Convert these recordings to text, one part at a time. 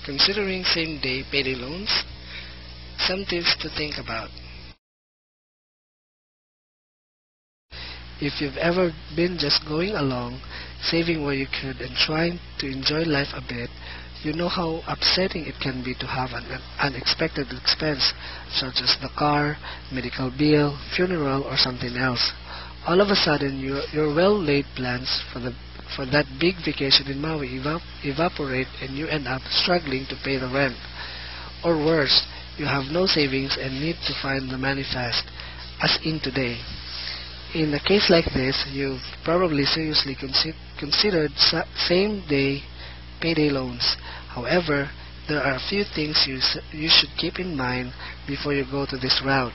Considering same-day payday loans, some tips to think about. If you've ever been just going along, saving where you could and trying to enjoy life a bit, you know how upsetting it can be to have an unexpected expense, such as the car, medical bill, funeral, or something else. All of a sudden, your well-laid plans for that big vacation in Maui evaporate and you end up struggling to pay the rent. Or worse, you have no savings and need to find the money fast, as in today. In a case like this, you've probably seriously considered same-day payday loans. However, there are a few things you should keep in mind before you go to this route.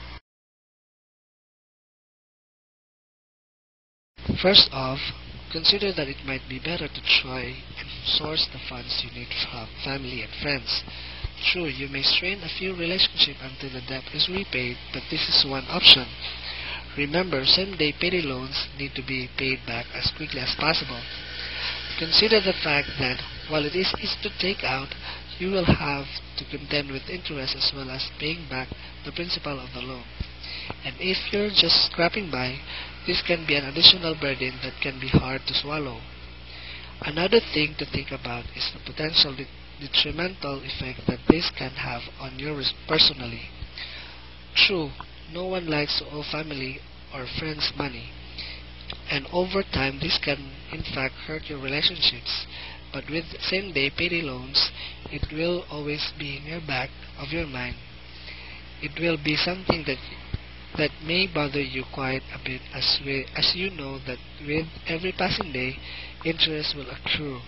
First off, consider that it might be better to try and source the funds you need from family and friends. True, you may strain a few relationships until the debt is repaid, but this is one option. Remember, same-day payday loans need to be paid back as quickly as possible. Consider the fact that while it is easy to take out, you will have to contend with interest as well as paying back the principal of the loan. And if you're just scraping by, this can be an additional burden that can be hard to swallow. Another thing to think about is the potential detrimental effect that this can have on you personally. True, no one likes to owe family or friends money, and over time this can in fact hurt your relationships. But with same-day payday loans, it will always be in your back of your mind. It will be something that may bother you quite a bit, as you know that with every passing day, interest will accrue.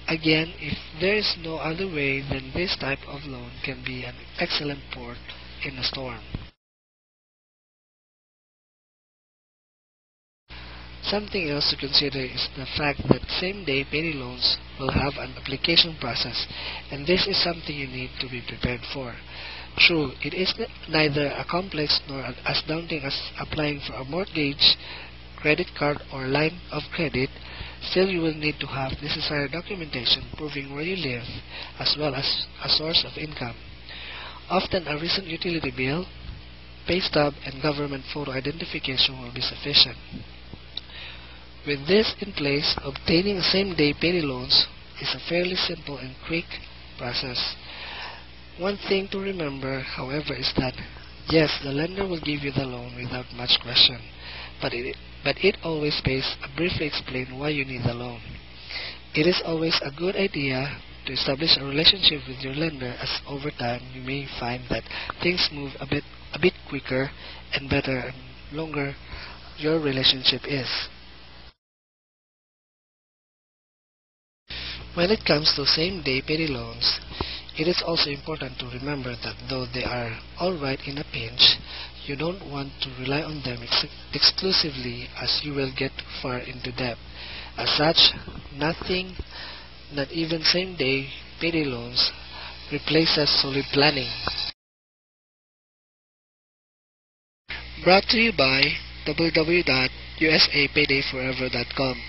Again, if there is no other way, then this type of loan can be an excellent port in a storm. Something else to consider is the fact that same-day payday loans will have an application process, and this is something you need to be prepared for. True, it is neither a complex nor as daunting as applying for a mortgage, credit card, or line of credit. Still, you will need to have necessary documentation proving where you live, as well as a source of income. Often, a recent utility bill, pay stub, and government photo identification will be sufficient. With this in place, obtaining same-day payday loans is a fairly simple and quick process. One thing to remember, however, is that yes, the lender will give you the loan without much question, but it always pays to briefly explain why you need the loan. It is always a good idea to establish a relationship with your lender, as over time you may find that things move a bit quicker and better and longer your relationship is. When it comes to same-day payday loans, it is also important to remember that though they are alright in a pinch, you don't want to rely on them exclusively, as you will get too far into debt. As such, nothing, not even same-day payday loans, replaces solid planning. Brought to you by www.usapayDayForever.com.